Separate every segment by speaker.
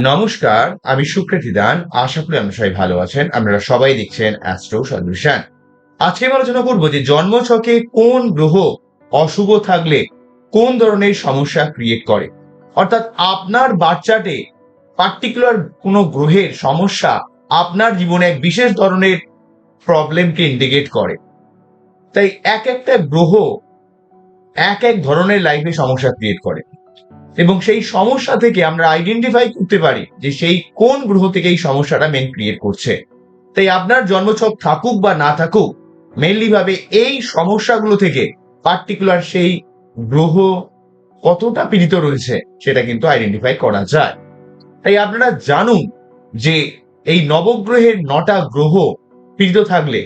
Speaker 1: নমস্কার, আমি সুকৃতি দান। আশা করি আপনারা সবাই ভালো আছেন। আপনারা সবাই দেখছেন অ্যাস্ট্রো সলিউশন। আজকে আমি আলোচনা করব যে জন্মছকে কোন গ্রহ অশুভ থাকলে কোন ধরনের সমস্যা ক্রিয়েট করে। অর্থাৎ আপনার বাচ্চাতে পার্টিকুলার কোনো গ্রহের সমস্যা আপনার জীবনে এক বিশেষ ধরনের প্রবলেমকে ইন্ডিকেট করে। তাই এক একটা গ্রহ এক এক ধরনের লাইফে সমস্যা ক্রিয়েট করে এবং সেই সমস্যা থেকে আমরা আইডেন্টিফাই করতে পারি যে সেই কোন গ্রহ থেকে এই সমস্যাটা মেন ক্রিয়েট করছে। তাই আপনার জন্মছক থাকুক বা না থাকুক, মেনলি ভাবে এই সমস্যাগুলো থেকে পার্টিকুলার সেই গ্রহ কতটা পীড়িত রয়েছে সেটা কিন্তু আইডেন্টিফাই করা যায়। তাই আপনারা জানুন যে এই নবগ্রহের 9টা গ্রহ পীড়িত থাকলে,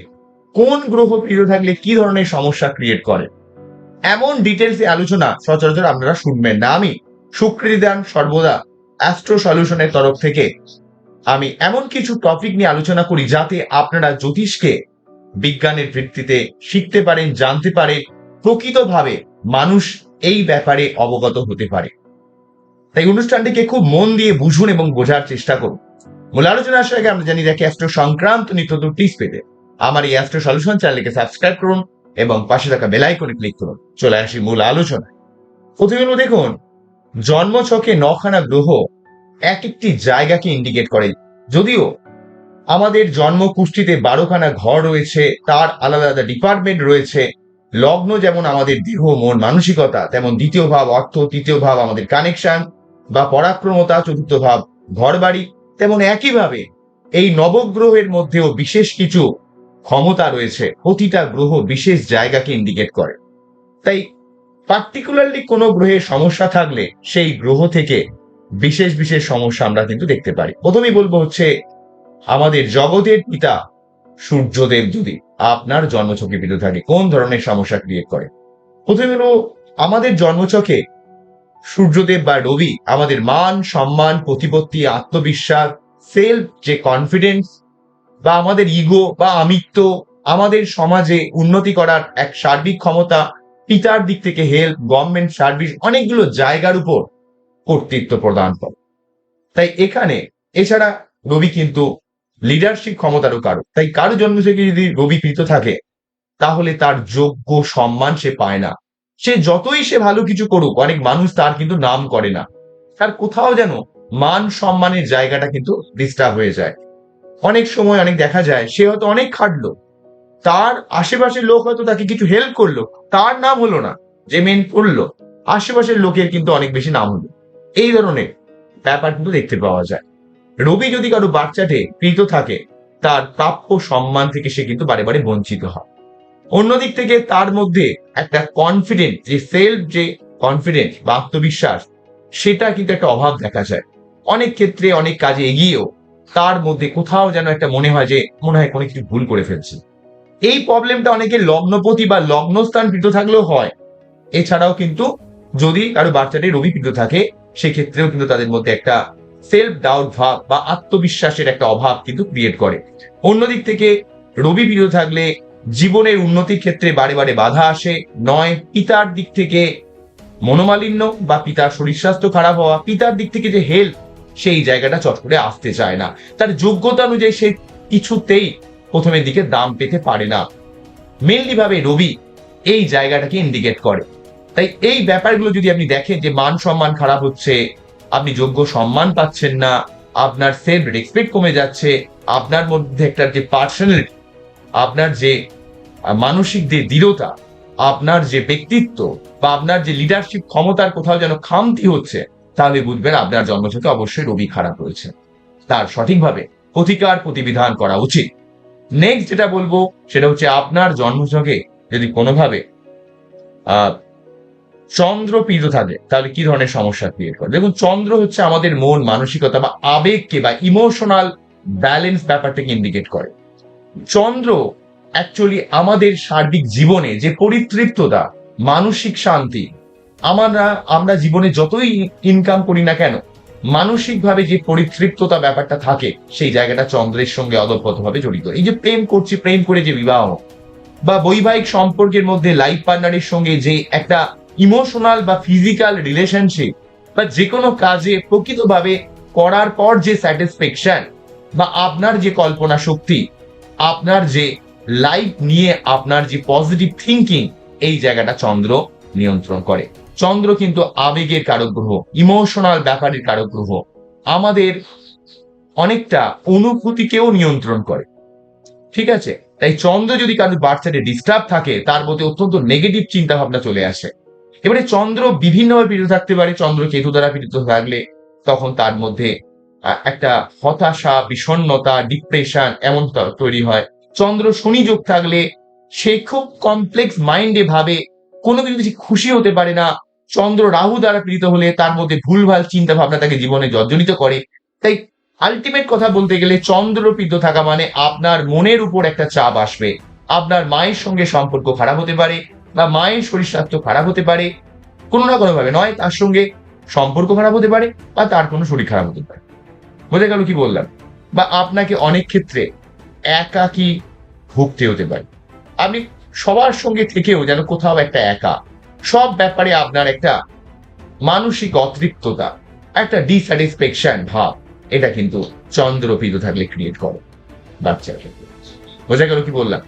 Speaker 1: কোন গ্রহ পীড়িত থাকলে কি ধরনের সমস্যা ক্রিয়েট করে, এমন ডিটেলসে আলোচনা সচরাচর আপনারা শুনবেন না। আমি সুকৃতি দান সর্বদা অ্যাস্ট্রো সলিউশনের তরফ থেকে আমি এমন কিছু টপিক নিয়ে আলোচনা করি যাতে আপনারা জ্যোতিষকে বিজ্ঞানের ভিত্তিতে শিখতে পারেন, জানতে পারেন, প্রকৃতভাবে মানুষ এই ব্যাপারে অবগত হতে পারে। তাই অনুষ্ঠানটিকে খুব মন দিয়ে বুঝুন এবং বোঝার চেষ্টা করুন। মূল আলোচনা আসার আগে আমরা জানি রাখি অ্যাস্ট্রো সংক্রান্ত নিত্য টিপস পেতে আমার এই অ্যাস্ট্রো সলিউশন চ্যানেলকে সাবস্ক্রাইব করুন এবং পাশে থাকা বেল আইকনে ক্লিক করুন। চলে আসি মূল আলোচনায়। প্রথমে দেখুন, জন্মছকে 9খানা গ্রহ এক একটি জায়গাকে ইন্ডিকেট করে। যদিও আমাদের জন্ম কুষ্ঠিতে 12খানা ঘর রয়েছে, তার আলাদা আলাদা ডিপার্টমেন্ট রয়েছে। লগ্ন যেমন আমাদের দেহ, মন, মানসিকতা, তেমন দ্বিতীয় ভাব অর্থ, তৃতীয় ভাব আমাদের কানেকশন বা পরাক্রমতা, চতুর্থ ভাব ঘর বাড়ি, তেমন একইভাবে এই নবগ্রহের মধ্যেও বিশেষ কিছু ক্ষমতা রয়েছে। প্রতিটা গ্রহ বিশেষ জায়গাকে ইন্ডিকেট করে। তাই পার্টিকুলারলি কোনো গ্রহের সমস্যা থাকলে সেই গ্রহ থেকে বিশেষ বিশেষ সমস্যা আমরা কিন্তু দেখতে পারি। প্রথমেই বলবো হচ্ছে আমাদের জগতের পিতা সূর্যদেব যদি আপনার জন্মছকে পীড়িত থাকে কোন ধরনের সমস্যা ক্রিয়েট করে। প্রথমে হলো আমাদের জন্মছকে সূর্যদেব বা রবি আমাদের মান, সম্মান, প্রতিপত্তি, আত্মবিশ্বাস, সেলফ যে কনফিডেন্স বা আমাদের ইগো বা আমিত্ব, আমাদের সমাজে উন্নতি করার এক সার্বিক ক্ষমতা, পিতার দিক থেকে হেল্প, গভর্নমেন্ট সার্ভিস, অনেকগুলো জায়গার উপর কর্তৃত্ব প্রদান করে। তাই এখানে এছাড়া রবি কিন্তু লিডারশিপ ক্ষমতারও কারক। তাই কারো জন্ম থেকে যদি রবি পীড়িত থাকে তাহলে তার যোগ্য সম্মান সে পায় না। সে যতই সে ভালো কিছু করুক, অনেক মানুষ তার কিন্তু নাম করে না, তার কোথাও যেন মান সম্মানের জায়গাটা কিন্তু ডিস্টার্ব হয়ে যায়। অনেক সময় অনেক দেখা যায় সে হয়তো অনেক খাটলো, তার আশেপাশের লোক হয়তো তাকে কিছু হেল্প করলো, তার নাম হলো না, যে মেন করলো আশেপাশের লোকের কিন্তু অনেক বেশি নাম হলো। এই ধরনের ব্যাপার কিন্তু দেখতে পাওয়া যায়। রবি যদি কারো বাচ্চাতে পীড়িত থাকে তার প্রাপ্য সম্মান থেকে সে কিন্তু বারে বারে বঞ্চিত হয়। অন্যদিক থেকে তার মধ্যে একটা কনফিডেন্স, যে সেলফ যে কনফিডেন্স বা আত্মবিশ্বাস, সেটা কিন্তু একটা অভাব দেখা যায়। অনেক ক্ষেত্রে অনেক কাজে এগিয়েও তার মধ্যে কোথাও যেন একটা মনে হয় যে মনে হয় কোনো কিছু ভুল করে ফেলছে। এই প্রবলেমটা অনেকের লগ্নপতি বা লগ্নস্থান পীড়িত থাকলেও হয়। এছাড়াও কিন্তু যদি কারো বাচ্চাটি রবি পীড়িত থাকে সেক্ষেত্রেও কিন্তু তাদের মধ্যে একটা সেলফ ডাউট ভাব বা আত্মবিশ্বাসের একটা অভাব কিন্তু ক্রিয়েট করে। অন্যদিক থেকে রবি পীড়িত থাকলে জীবনের উন্নতির ক্ষেত্রে বারে বারে বাধা আসে। নয় পিতার দিক থেকে মনোমালিন্য বা পিতার শরীর স্বাস্থ্য খারাপ হওয়া, পিতার দিক থেকে যে হেল্প সেই জায়গাটা চট করে আসতে চায় না, তার যোগ্যতা অনুযায়ী সে কিছুতেই প্রথমের দিকে দাম পেতে পারে না। মেনলি ভাবে রবি এই জায়গাটাকে ইন্ডিকেট করে। তাই এই ব্যাপারগুলো যদি আপনি দেখেন যে মান সম্মান খারাপ হচ্ছে, আপনি যোগ্য সম্মান পাচ্ছেন না, আপনার সেলফ রেসপেক্ট কমে যাচ্ছে, আপনার মধ্যে একটা যে পার্সোনালিটি, আপনার যে মানসিক যে দৃঢ়তা, আপনার যে ব্যক্তিত্ব বা আপনার যে লিডারশিপ ক্ষমতার কোথাও যেন খামতি হচ্ছে, তাহলে বুঝবেন আপনার জন্মছকে অবশ্যই রবি খারাপ রয়েছে। তার সঠিকভাবে প্রতিকার প্রতিবিধান করা উচিত। নেক্সট যেটা বলবো সেটা হচ্ছে আপনার জন্মছকে যদি কোনোভাবে চন্দ্র পীড়িত থাকে তাহলে কি ধরনের সমস্যা ক্রিয়েট করে। দেখুন, চন্দ্র হচ্ছে আমাদের মন, মানসিকতা বা আবেগকে বা ইমোশনাল ব্যালেন্স ব্যাপারটাকে ইন্ডিকেট করে। চন্দ্র অ্যাকচুয়ালি আমাদের সার্বিক জীবনে যে পরিতৃপ্ততা, মানসিক শান্তি, আমরা জীবনে যতই ইনকাম করি না কেন মানসিকভাবে যে পরিতৃপ্ততা ব্যাপারটা থাকে সেই জায়গাটা চন্দ্রের সঙ্গে অদপ্রতভাবে জড়িত। এই যে প্রেম করছি, প্রেম করে যে বিবাহ বা বৈবাহিক সম্পর্কের মধ্যে লাইফ পার্টনারের সঙ্গে যে একটা ইমোশনাল বা ফিজিক্যাল রিলেশনশিপ বা যে কোনো কাজে প্রকৃতভাবে করার পর যে স্যাটিসফ্যাকশন বা আপনার যে কল্পনা শক্তি, আপনার যে লাইফ নিয়ে আপনার যে পজিটিভ থিঙ্কিং, এই জায়গাটা চন্দ্র নিয়ন্ত্রণ করে। চন্দ্র কিন্তু আবেগের কারক গ্রহ, ইমোশনাল ব্যাপারের কারক গ্রহ, আমাদের অনেকটা অনুভূতিকেও নিয়ন্ত্রণ করে। ঠিক আছে, তাই চন্দ্র যদি কারোর বার্থ চার্টে ডিস্টার্ব থাকে, তার মধ্যে অত্যন্ত নেগেটিভ চিন্তা ভাবনা চলে আসে। এবারে চন্দ্র বিভিন্নভাবে পীড়িত থাকতে পারে। চন্দ্র কেতু দ্বারা পীড়িত থাকলে তখন তার মধ্যে একটা হতাশা, বিষণ্ণতা, ডিপ্রেশন এমন তৈরি হয়। চন্দ্র শনি যোগ থাকলে সে খুব কমপ্লেক্স মাইন্ডে ভাবে, কোনো কিছু খুশি হতে পারে না। চন্দ্র রাহু দ্বারা পীড়িত হলে তার মধ্যে ভুলভাল চিন্তা ভাবনা তাকে জীবনে জর্জরিত করে। তাই আলটিমেট কথা বলতে গেলে চন্দ্র পীড়িত থাকা মানে আপনার মনের উপর একটা চাপ আসবে। আপনার মায়ের সঙ্গে সম্পর্ক খারাপ হতে পারে, বা মায়ের শরীর স্বাস্থ্য খারাপ হতে পারে কোনো না কোনো ভাবে, নয় তার সঙ্গে সম্পর্ক খারাপ হতে পারে বা তার কোনো শরীর খারাপ হতে পারে। বোঝা গেল কি বললাম? বা আপনাকে অনেক ক্ষেত্রে একাকী ভুগতে হতে পারে। আপনি সবার সঙ্গে থেকেও যেন কোথাও একটা একা, সব ব্যাপারে আপনার একটা মানসিক অতৃপ্ততা, একটা ডিস্যাটিসফ্যাকশন ভাব, এটা কিন্তু চন্দ্র পীড়িত থাকলে ক্রিয়েট করে বাচ্চার ক্ষেত্রে। বোঝা গেল কি বললাম?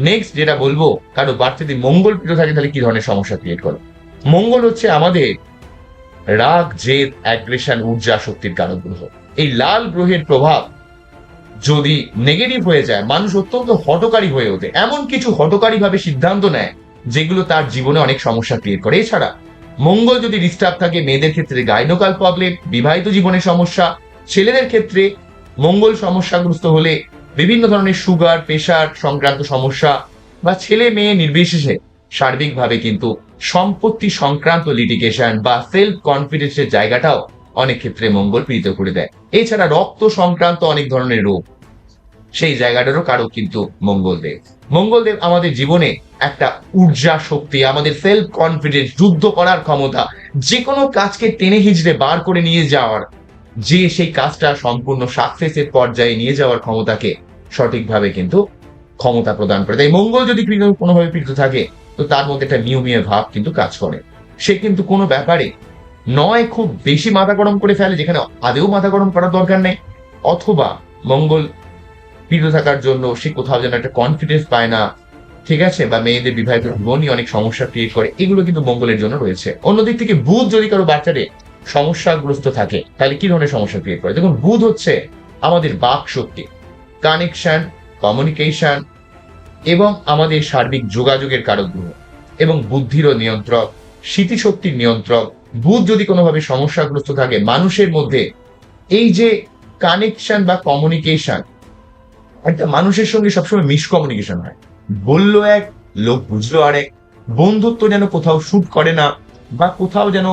Speaker 1: নেক্সট যেটা বলবো, কারো বাচ্চা যদি মঙ্গল পীড়িত থাকে তাহলে কি ধরনের সমস্যা ক্রিয়েট করে। মঙ্গল হচ্ছে আমাদের রাগ, জেদ, অ্যাগ্রেশন, ঊর্জা শক্তির কারক গ্রহ। এই লাল গ্রহের প্রভাব যদি নেগেটিভ হয়ে যায়, মানুষ অত্যন্ত হঠকারী হয়ে ওঠে, এমন কিছু হঠকারী ভাবে সিদ্ধান্ত নেয় যেগুলো তার জীবনে অনেক সমস্যা ক্রিয়েট করে। এছাড়া মঙ্গল যদি ডিস্টার্ব থাকে, মেয়েদের ক্ষেত্রে গাইনোকাল প্রবলেম, বিবাহিত জীবনে সমস্যা, ছেলেদের ক্ষেত্রে মঙ্গল সমস্যাগ্রস্ত হলে বিভিন্ন ধরনের সুগার, প্রেশার সংক্রান্ত সমস্যা, বা ছেলে মেয়ে নির্বিশেষে সার্বিকভাবে কিন্তু সম্পত্তি সংক্রান্ত লিটিগেশন বা সেলফ কনফিডেন্সের জায়গাটাও অনেক ক্ষেত্রে মঙ্গল পীড়িত করে দেয়। এছাড়া রক্ত সংক্রান্ত অনেক ধরনের রোগ, সেই জায়গাটারও কারো কিন্তু মঙ্গলদেব। মঙ্গলদেব আমাদের জীবনে একটা ঊর্জা শক্তি, আমাদের সেলফ কনফিডেন্স, যুদ্ধ করার ক্ষমতা, যে কোনো কাজকে টেনে হিঁচড়ে বার করে নিয়ে যাওয়ার, যে সেই কাজটা সম্পূর্ণ সাকসেসের পর্যায়ে নিয়ে যাওয়ার ক্ষমতাকে সঠিকভাবে কিন্তু ক্ষমতা প্রদান করে। তাই মঙ্গল যদি কোনোভাবে পীড়িত থাকে, তো তার মধ্যে একটা নিয়মীয় ভাব কিন্তু কাজ করে। সে কিন্তু কোনো ব্যাপারে নয় খুব বেশি মাথা গরম করে ফেলে, যেখানে আদেও মাথা গরম করার দরকার নেই, অথবা মঙ্গল পীড়িত থাকার জন্য সে কোথাও যেন একটা কনফিডেন্স পায় না। ঠিক আছে, বা মেয়েদের বিবাহিত জীবনই অনেক সমস্যা ক্রিয়েট করে, এগুলো কিন্তু মঙ্গলের জন্য রয়েছে। অন্যদিক থেকে বুধ যদি কারো বাচ্চারে সমস্যাগ্রস্ত থাকে, তাহলে কি ধরনের সমস্যা ক্রিয়েট করে? দেখুন, বুধ হচ্ছে আমাদের বাক শক্তি, কানেকশন, কমিউনিকেশন এবং আমাদের সার্বিক যোগাযোগের কারক গ্রহ, এবং বুদ্ধিরও নিয়ন্ত্রক, স্মৃতিশক্তির নিয়ন্ত্রক। বুধ যদি কোনোভাবে সমস্যাগ্রস্ত থাকে, মানুষের মধ্যে এই যে কানেকশন বা কমিউনিকেশন, একটা মানুষের সঙ্গে সবসময় মিসকমিউনিকেশন হয়, বললো এক, লোক বুঝলো আরেক, বন্ধুত্ব যেন কোথাও শুট করে না, বা কোথাও যেন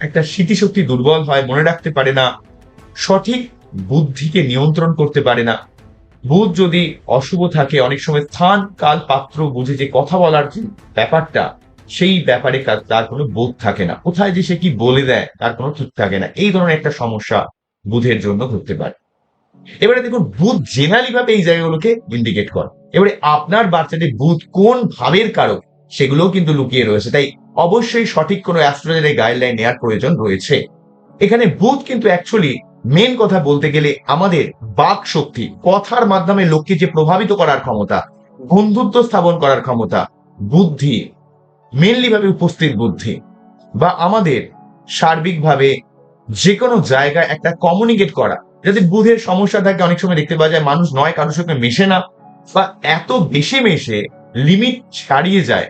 Speaker 1: একটা স্মৃতিশক্তি দুর্বল হয়, মনে রাখতে পারে না, সঠিক বুদ্ধিকে নিয়ন্ত্রণ করতে পারে না। বুধ যদি অশুভ থাকে, অনেক সময় স্থান, কাল, পাত্র বুঝে যে কথা বলার যে ব্যাপারটা, সেই ব্যাপারে তার কোনো বোধ থাকে না, কোথায় যে সে কি বলে দেয় তার কোনো ঠিক থাকে না। এই ধরনের একটা সমস্যা বুধের জন্য ঘটতে পারে। এবারে দেখুন, বুধ জেনারেলি ভাবে এই জায়গাগুলোকে ইন্ডিকেট করে। এবারে আপনার বাচ্চাদের বুধ কোন ভাবের কারক, সেগুলোও কিন্তু লুকিয়ে রয়েছে। তাই অবশ্যই সঠিক কোনো অ্যাস্ট্রোলজারের গাইডলাইন নেওয়ার প্রয়োজন রয়েছে। এখানে বুধ কিন্তু অ্যাকচুয়ালি মেন কথা বলতে গেলে আমাদের বাক শক্তি, কথার মাধ্যমে লোককে যে প্রভাবিত করার ক্ষমতা, বন্ধুত্ব স্থাপন করার ক্ষমতা, বুদ্ধি, মেনলি ভাবে উপস্থিত বুদ্ধি, বা আমাদের সার্বিকভাবে যে কোনো জায়গায় একটা কমিউনিকেট করা। যদি বুধের সমস্যা থাকে, অনেক সময় দেখতে পাওয়া যায় মানুষ নয় কারোর সঙ্গে মেশে না, বা এত বেশি মেশে লিমিট ছাড়িয়ে যায়,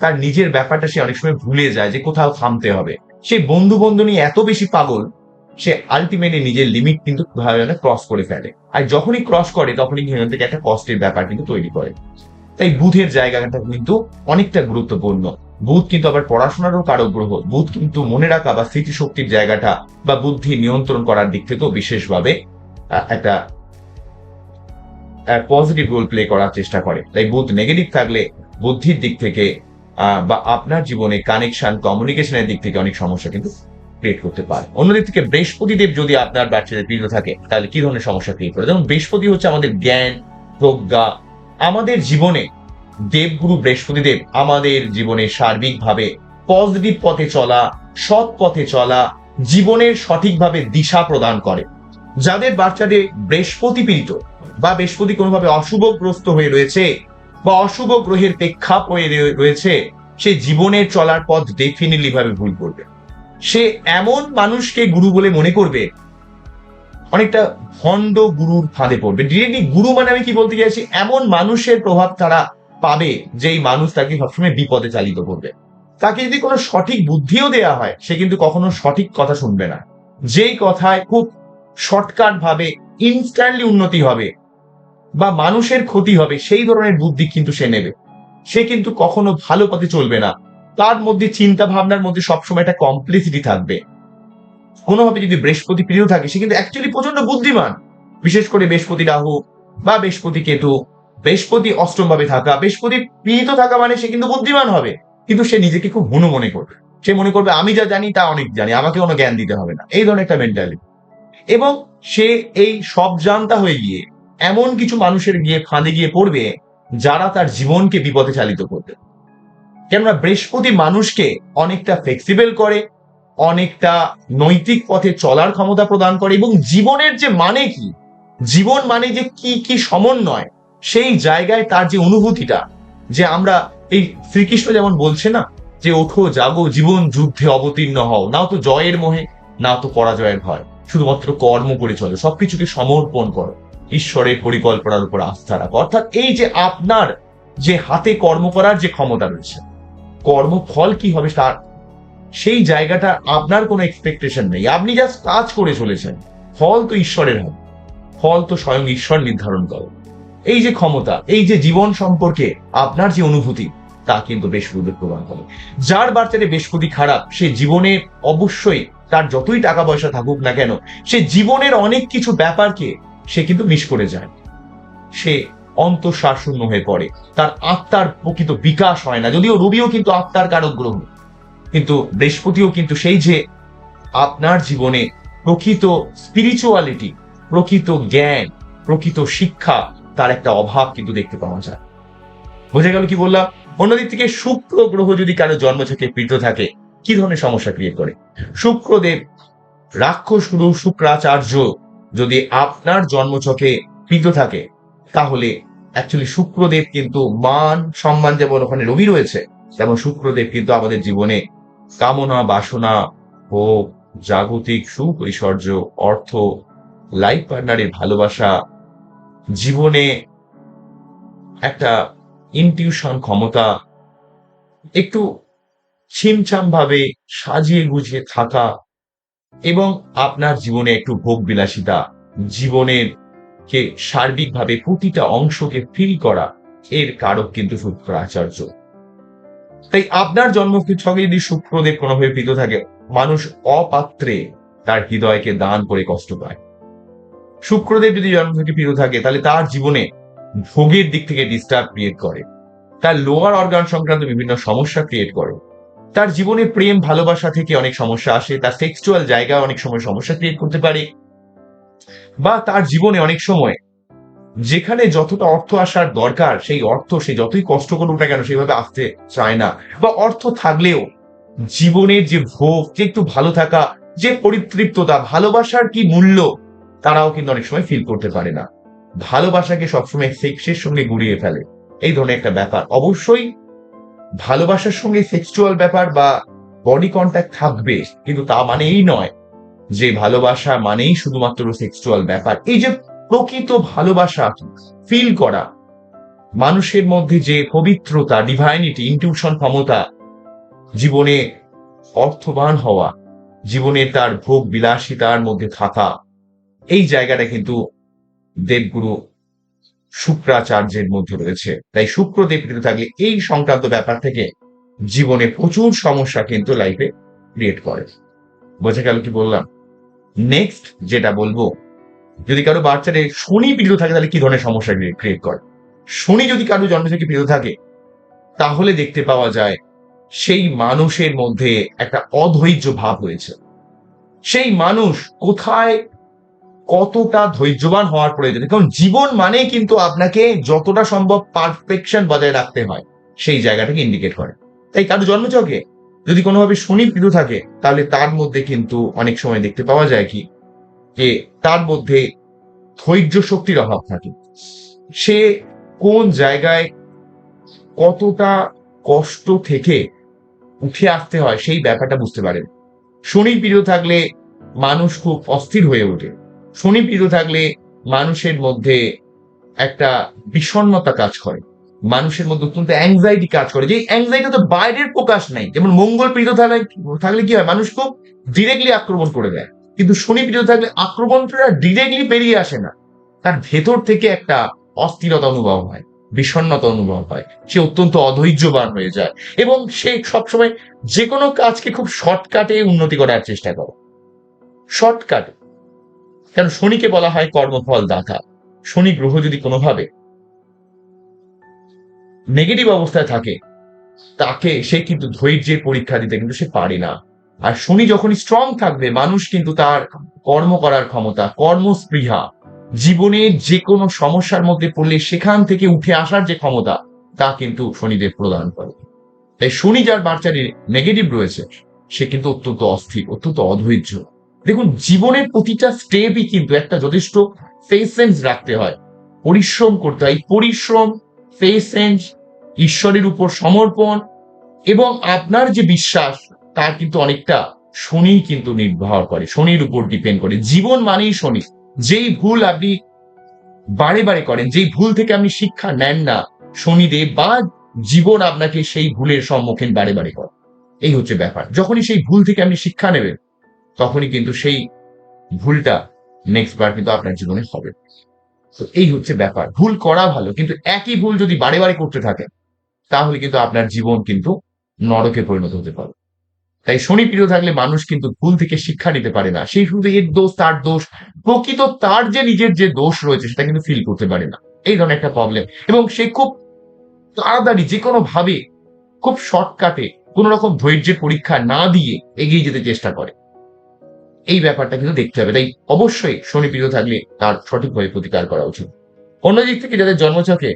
Speaker 1: তার নিজের ব্যাপারটা সে অনেক সময় ভুলে যায় যে কোথাও থামতে হবে। সে বন্ধু নিয়ে এত বেশি পাগল, সে আলটিমেটলি নিজের লিমিট কিন্তু ক্রস করে ফেলে। আর যখনই ক্রস করে, তখনই সেখান থেকে একটা কষ্টের ব্যাপার কিন্তু তৈরি করে। তাই বুধের জায়গাটা কিন্তু অনেকটা গুরুত্বপূর্ণ। বুধ কিন্তু আবার পড়াশোনারও কারক গ্রহ। বুধ কিন্তু মনে রাখা বা স্মৃতিশক্তির জায়গাটা বা বুদ্ধি নিয়ন্ত্রণ করার দিক থেকেও বিশেষভাবে একটা পজিটিভ রোল প্লে করার চেষ্টা করে। তাই বুধ নেগেটিভ থাকলে বুদ্ধির দিক থেকে বা আপনার জীবনে কানেকশন, কমিউনিকেশনের দিক থেকে অনেক সমস্যা কিন্তু ক্রিয়েট করতে পারে। অন্যদিক থেকে বৃহস্পতি দেব যদি আপনার বাচ্চাদের পীড়িত থাকে, তাহলে কি ধরনের সমস্যা ক্রিয়েট করে? যেমন বৃহস্পতি হচ্ছে আমাদের জ্ঞান, প্রজ্ঞা। আমাদের জীবনে দেবগুরু বৃহস্পতি দেব আমাদের জীবনে সার্বিকভাবে পজিটিভ পথে চলা, সৎ পথে চলা, জীবনের সঠিকভাবে দিশা প্রদান করে। যাদের বাচ্চাদের বৃহস্পতি পীড়িত বা বৃহস্পতি কোনোভাবে অশুভগ্রস্ত হয়ে রয়েছে বা অশুভ গ্রহের প্রেক্ষাপটে রয়েছে, সে জীবনের চলার পথ ডেফিনেটলি ভাবে ভুল করবে। সে এমন মানুষকে গুরু বলে মনে করবে, অনেকটা ভণ্ড গুরুর ফাঁদে পড়বে। ডিরেক্টলি গুরু মানে আমি কি বলতে চাইছি, এমন মানুষের প্রভাব তারা পাবে যেই মানুষ তাকে সবসময় বিপদে চালিত করবে। তাকে যদি কোনো সঠিক বুদ্ধিও দেয়া হয়, সে কিন্তু কখনো সঠিক কথা শুনবে না। যেই কথায় খুব শর্টকাট ভাবে ইনস্ট্যান্টলি উন্নতি হবে বা মানুষের ক্ষতি হবে, সেই ধরনের বুদ্ধি কিন্তু সে নেবে। সে কিন্তু কখনো ভালো পথে চলবে না। তার মধ্যে চিন্তা ভাবনার মধ্যে সবসময় একটা কমপ্লেক্সিটি থাকবে। কোনোভাবে যদি বৃহস্পতি প্রিয় থাকে, সে কিন্তু অ্যাকচুয়ালি প্রচন্ড বুদ্ধিমান। বিশেষ করে বৃহস্পতি রাহু বা বৃহস্পতি কেতু, বৃহস্পতি অষ্টম ভাবে থাকা, বৃহস্পতি পীড়িত থাকা মানে সে কিন্তু বুদ্ধিমান হবে, কিন্তু সে নিজেকে খুব হুনু মনে করবে। সে মনে করবে আমি যা জানি তা অনেক জানি, আমাকে কোনো জ্ঞান দিতে হবে না, এই ধরনের একটা মেন্টালিটি। এবং সে এই সব জানতা হয়ে গিয়ে এমন কিছু মানুষের গিয়ে ফাঁদে গিয়ে পড়বে যারা তার জীবনকে বিপদে চালিত করবে। কেননা বৃহস্পতি মানুষকে অনেকটা ফ্লেক্সিবল করে, অনেকটা নৈতিক পথে চলার ক্ষমতা প্রদান করে, এবং জীবনের যে মানে কি, জীবন মানে যে কি কি সমন্বয়, সেই জায়গায় তার যে অনুভূতিটা, যে আমরা এই শ্রীকৃষ্ণ যেমন বলছে না যে ওঠো জাগো জীবন যুদ্ধে অবতীর্ণ হও, নাও তো জয়ের মোহে না তো পরাজয়ের ভয়, শুধুমাত্র কর্ম করে চলো, সবকিছুকে সমর্পণ করো, ঈশ্বরের পরিকল্পনার উপর আস্থা রাখো। অর্থাৎ এই যে আপনার যে হাতে কর্ম করার যে ক্ষমতা রয়েছে, কর্মফল কি হবে তার সেই জায়গাটা আপনার কোনো এক্সপেকটেশন নেই, আপনি জাস্ট কাজ করে চলেছেন। ফল তো ঈশ্বরের হবে, ফল তো স্বয়ং ঈশ্বর নির্ধারণ করে। এই যে ক্ষমতা, এই যে জীবন সম্পর্কে আপনার যে অনুভূতি, তা কিন্তু বৃহস্পতি প্রদান করে। যার বাচ্চাতে বৃহস্পতি খারাপ, সে জীবনে অবশ্যই তার যতই টাকা পয়সা থাকুক না কেন, সে জীবনের অনেক কিছু ব্যাপারকে সে কিন্তু মিস করে যায়। সে অন্তঃসারশূন্য হয়ে পড়ে, তার আত্মার প্রকৃত বিকাশ হয় না। যদিও রবিও কিন্তু আত্মার কারক গ্রহ, কিন্তু বৃহস্পতিও কিন্তু সেই যে আপনার জীবনে প্রকৃত স্পিরিচুয়ালিটি, প্রকৃত জ্ঞান, প্রকৃত শিক্ষা, তার একটা অভাব কিন্তু দেখতে পাওয়া যায়। বোঝা গেল কি বললাম? অন্যদিক থেকে শুক্র গ্রহ যদি কারো জন্মছকে পীড়িত থাকে, কি ধরনের সমস্যা ক্রিয়েট করে? শুক্রদেব রাক্ষস গুরু শুক্রাচার্য যদি আপনার জন্মছকে পীড়িত থাকে, তাহলে অ্যাকচুয়ালি শুক্রদেব কিন্তু মান সম্মান, যেমন ওখানে রবি রয়েছে, তেমন শুক্রদেব কিন্তু আমাদের জীবনে কামনা বাসনা, ভোগ, জাগতিক সুখ ঐশ্বর্য, অর্থ, লাইফ পার্টনারের ভালোবাসা, জীবনে একটা ইনটিউশন ক্ষমতা, একটু ছিমছাম ভাবে সাজিয়ে গুছিয়ে থাকা, এবং আপনার জীবনে একটু ভোগ বিলাসিতা, জীবনের কে সার্বিকভাবে প্রতিটা অংশকে ফিল করা, এর কারক কিন্তু শুক্রাচার্য। তাই আপনার জন্মছকে যদি শুক্রদেব কোনোভাবে পীড়িত থাকে, মানুষ অপাত্রে তার হৃদয়কে দান করে কষ্ট পায়। শুক্রদেব যদি জন্মছকে পীড়িত থাকে, তাহলে তার জীবনে ভোগের দিক থেকে ডিস্টার্ব ক্রিয়েট করে, তার লোয়ার অর্গান সংক্রান্ত বিভিন্ন সমস্যা ক্রিয়েট করে, তার জীবনে প্রেম ভালোবাসা থেকে অনেক সমস্যা আসে, তার সেক্সুয়াল জায়গায় অনেক সময় সমস্যা ক্রিয়েট করতে পারে, বা তার জীবনে অনেক সময় যেখানে যতটা অর্থ আসার দরকার, সেই অর্থ সে যতই কষ্ট করুক না কেন সেভাবে আসতে চায় না, বা অর্থ থাকলেও জীবনের যে ভোগ, যে একটু ভালো থাকা, যে পরিতৃপ্ততা, ভালোবাসার কি মূল্য, তারাও কিন্তু অনেক সময় ফিল করতে পারে না। ভালোবাসাকে সবসময় সেক্সের সঙ্গে গুলিয়ে ফেলে, এই ধরনের একটা ব্যাপার। অবশ্যই ভালোবাসার সঙ্গে সেক্সুয়াল ব্যাপার বা বডি কন্ট্যাক্ট থাকবে, কিন্তু তা মানে এই নয় যে ভালোবাসা মানেই শুধুমাত্র সেক্সুয়াল ব্যাপার। এই যে প্রকৃত ভালোবাসা ফিল করা, মানুষের মধ্যে যে পবিত্রতা, ডিভাইনিটি, ইনটিউশন ক্ষমতা, জীবনে অর্থবান হওয়া, জীবনে তার ভোগ বিলাসিতার মধ্যে থাকা, এই জায়গাটা কিন্তু দেবগুরু শুক্রাচার্যের মধ্যে রয়েছে। তাই শুক্রদেব পীড়িত থাকলে এই সংক্রান্ত ব্যাপার থেকে জীবনে প্রচুর সমস্যা কিন্তু লাইফে ক্রিয়েট করে। বোঝা গেল কি বললাম? নেক্সট যেটা বলবো, যদি কারো বাচ্চারে শনি পীড়িত থাকে, তাহলে কি ধরনের সমস্যা ক্রিয়েট করে? শনি যদি কারো জন্ম থেকে পীড়িত থাকে, তাহলে দেখতে পাওয়া যায় সেই মানুষের মধ্যে একটা অধৈর্য ভাব রয়েছে। সেই মানুষ কোথায় কতটা ধৈর্যবান হওয়ার প্রয়োজন, কারণ জীবন মানে কিন্তু আপনাকে যতটা সম্ভব পারফেকশন বজায় রাখতে হয়, সেই জায়গাটাকে ইন্ডিকেট করে। তাই কারো জন্মছকে যদি কোনোভাবে শনি পীড়িত থাকে, তাহলে তার মধ্যে কিন্তু অনেক সময় দেখতে পাওয়া যায় কি যে তার মধ্যে ধৈর্য শক্তির অভাব থাকে, সে কোন জায়গায় কতটা কষ্ট থেকে উঠে আসতে হয় সেই ব্যাপারটা বুঝতে পারেন। শনি প্রিয় থাকলে মানুষ খুব অস্থির হয়ে ওঠে। শনি প্রিয় থাকলে মানুষের মধ্যে একটা বিষণ্ণতা কাজ করে, মানুষের মধ্যে অত্যন্ত অ্যাংজাইটি কাজ করে, যে অ্যাংজাইটি তো বাইরের প্রকাশ নাই। যেমন মঙ্গল প্রিয় থাকলে থাকলে কি হয়, মানুষ খুব ডিরেক্টলি আক্রমণ করে দেয়, কিন্তু শনি প্রিয় থাকলে আক্রমণটা ডিরেক্টলি বেরিয়ে আসে না, তার ভেতর থেকে একটা অস্থিরতা অনুভব হয়, বিষণ্ণতা অনুভব হয়, সে অত্যন্ত অধৈর্যবান হয়ে যায় এবং সে সবসময় যে কোনো কাজকে খুব শর্টকাটে উন্নতি করার চেষ্টা করে। শর্টকাট, কেন শনিকে বলা হয় কর্মফল দাতা। শনি গ্রহ যদি কোনোভাবে নেগেটিভ অবস্থায় থাকে, তাকে সে কিন্তু ধৈর্যের পরীক্ষা দিতে কিন্তু সে পারে না। আর শনি যখনই স্ট্রং থাকবে, মানুষ কিন্তু তার কর্ম করার ক্ষমতা, কর্মস্পৃহা, জীবনের যে কোনো সমস্যার মধ্যে পড়লে সেখান থেকে উঠে আসার যে ক্ষমতা, তা কিন্তু শনিদেব প্রদান করে। তাই শনি যার বার্চারে নেগেটিভ রয়েছে, সে কিন্তু অত্যন্ত অস্থির, অত্যন্ত অধৈর্য। দেখুন, জীবনের প্রতিটা স্টেপই কিন্তু একটা যথেষ্ট পেশেন্স রাখতে হয়, পরিশ্রম করতে হয়। পরিশ্রম, পেশেন্স, ঈশ্বরের উপর সমর্পণ এবং আপনার যে বিশ্বাস, তার কিন্তু অনেকটা শনি কিন্তু নির্ভর করে, শনির উপর ডিপেন্ড করে। জীবন মানেই শনি। যেই ভুল আপনি বারে বারে করেন, যেই ভুল থেকে আপনি শিক্ষা নেন না, শনিদেব বা জীবন আপনাকে সেই ভুলের সম্মুখীন বারে বারে করে। এই হচ্ছে ব্যাপার। যখনই সেই ভুল থেকে আপনি শিক্ষা নেবেন, তখনই কিন্তু সেই ভুলটা নেক্সট বার কিন্তু আপনার জীবনে হবে। তো এই হচ্ছে ব্যাপার। ভুল করা ভালো, কিন্তু একই ভুল যদি বারে বারে করতে থাকেন, তাহলে কিন্তু আপনার জীবন কিন্তু নরকে পরিণত হতে পারে। তাই শনি প্রিয় থাকলে মানুষ কিন্তু ভুল থেকে শিক্ষা নিতে পারে না, সেই শুধু এর দোষ, তার দোষ, প্রকৃত তার যে নিজের যে দোষ রয়েছে সেটা কিন্তু ফিল করতে পারে না। এই ধরনের একটা প্রবলেম, এবং সে খুব তাড়াতাড়ি যে কোনো ভাবে, খুব শর্টকাটে, কোন রকম ধৈর্যের পরীক্ষা না দিয়ে এগিয়ে যেতে চেষ্টা করে। এই ব্যাপারটা কিন্তু দেখতে হবে। তাই অবশ্যই শনি প্রিয় থাকলে তার সঠিকভাবে প্রতিকার করা উচিত। অন্যদিক থেকে যাদের জন্মছকে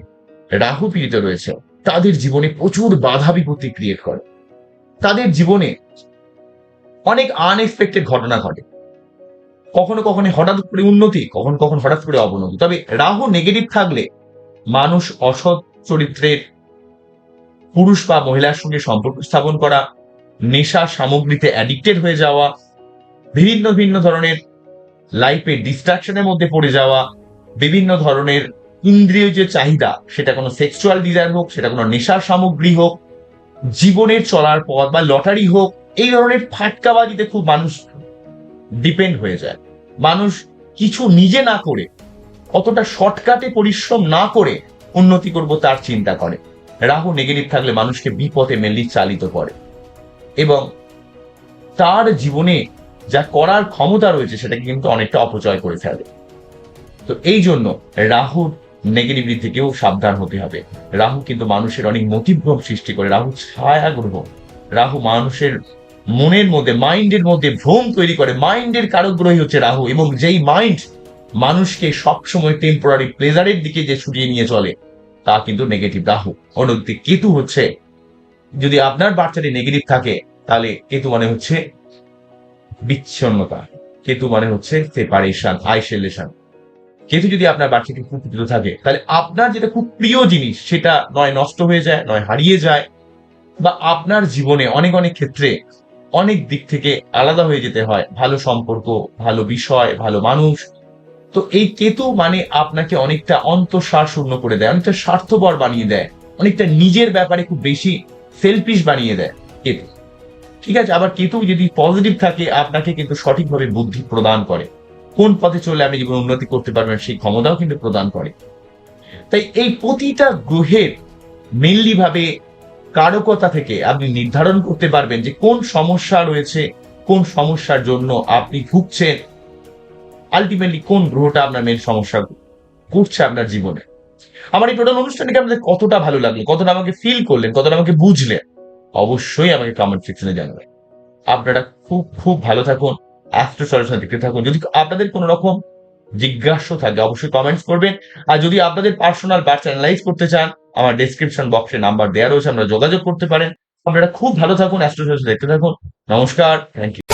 Speaker 1: রাহু পীড়িত রয়েছে, তাদের জীবনে প্রচুর বাধা বিপত্তি ক্রিয়েট করে, তাদের জীবনে অনেক আনএক্সপেক্টেড ঘটনা ঘটে। কখনো কখনো হঠাৎ করে উন্নতি, কখনো কখনো হঠাৎ করে অবনতি। তবে রাহু নেগেটিভ থাকলে মানুষ অসৎ চরিত্রের পুরুষ বা মহিলার সঙ্গে সম্পর্ক স্থাপন করা, নেশা সামগ্রীতে অ্যাডিক্টেড হয়ে যাওয়া, ভিন্ন ভিন্ন ধরনের লাইফে ডিস্ট্রাকশনের মধ্যে পড়ে যাওয়া, বিভিন্ন ধরনের ইন্দ্রিয় যে চাহিদা, সেটা কোনো সেক্সুয়াল ডিজায়ার হোক, সেটা কোনো নেশার সামগ্রী হোক, জীবনের চলার পথ বা লটারি হোক, এই ধরনের ফাটকাবাজিতে খুব মানুষ ডিপেন্ড হয়ে যায়। মানুষ কিছু নিজে না করে, অতটা শর্টকাটে পরিশ্রম না করে উন্নতি করব তার চিন্তা করে। রাহু নেগেটিভ থাকলে মানুষকে বিপথে মেনলি চালিত করে এবং তার জীবনে যা করার ক্ষমতা রয়েছে সেটাকে কিন্তু অনেকটা অপচয় করে ফেলে। তো এই জন্য রাহুর নেগেটিভিটি থেকেও সাবধান হতে হবে। রাহু কিন্তু মানুষের অনেক মতিভ্রম সৃষ্টি করে। রাহু ছায়া গ্রহ। রাহু মানুষের মনের মধ্যে, মাইন্ডের মধ্যে ভ্রম তৈরি করে। মাইন্ডের কারক গ্রহই হচ্ছে রাহু, এবং যেই মাইন্ড মানুষকে সবসময় টেম্পোরারি প্লেজারের দিকে যে ছুটিয়ে নিয়ে চলে, তা কিন্তু নেগেটিভ রাহু। অন্যদিকে কেতু হচ্ছে, যদি আপনার বাচ্চাটি নেগেটিভ থাকে, তাহলে কেতু মানে হচ্ছে বিচ্ছিন্নতা, কেতু মানে হচ্ছে সেপারেশন, আইসোলেশন। কেতু যদি আপনার বাচ্চাটি খুব প্রিয় থাকে, তাহলে আপনার যেটা খুব প্রিয় জিনিস সেটা নয় নষ্ট হয়ে যায়, নয় হারিয়ে যায়, বা আপনার জীবনে অনেক অনেক ক্ষেত্রে অনেক দিক থেকে আলাদা হয়ে যেতে হয়। ভালো সম্পর্ক, ভালো বিষয়, ভালো মানুষ। তো এই কেতু মানে আপনাকে অনেকটা অন্তঃসার শূন্য করে দেয়, অনেকটা স্বার্থপর বানিয়ে দেয়, অনেকটা নিজের ব্যাপারে খুব বেশি সেলফিশ বানিয়ে দেয় কেতু। ঠিক আছে, আবার কেতু যদি পজিটিভ থাকে, আপনাকে কিন্তু সঠিকভাবে বুদ্ধি প্রদান করে, কোন পথে চললে আপনি জীবনে উন্নতি করতে পারবেন সেই ক্ষমতাও কিন্তু প্রদান করে। তাই এই প্রতিটা গ্রহের মেনলি ভাবে কারকতা থেকে আপনি নির্ধারণ করতে পারবেন যে কোন সমস্যা রয়েছে, কোন সমস্যার জন্য আপনি ভুগছেন, আলটিমেটলি কোন গ্রহটা আপনার মেন সমস্যা করছে আপনার জীবনে। আমার এই টোটাল অনুষ্ঠানটাকে আপনাদের কতটা ভালো লাগলো, কতটা আমাকে ফিল করলেন, কতটা আমাকে বুঝলেন, অবশ্যই আমাকে কমেন্ট সেকশনে জানাবেন। আপনারা খুব খুব ভালো থাকুন, অ্যাস্ট্রো সলিউশন দেখতে থাকুন। যদি আপনাদের কোনো রকম জিজ্ঞাসা থাকে, অবশ্যই কমেন্টস করবেন। আর যদি আপনাদের পার্সোনাল বার্থ অ্যানালাইজ করতে চান, আমার ডেসক্রিপশন বক্সে নাম্বার দেওয়া রয়েছে, আপনারা যোগাযোগ করতে পারেন। আপনারা খুব ভালো থাকুন, অ্যাস্ট্রো সলিউশন দেখতে থাকুন। নমস্কার, থ্যাংক ইউ।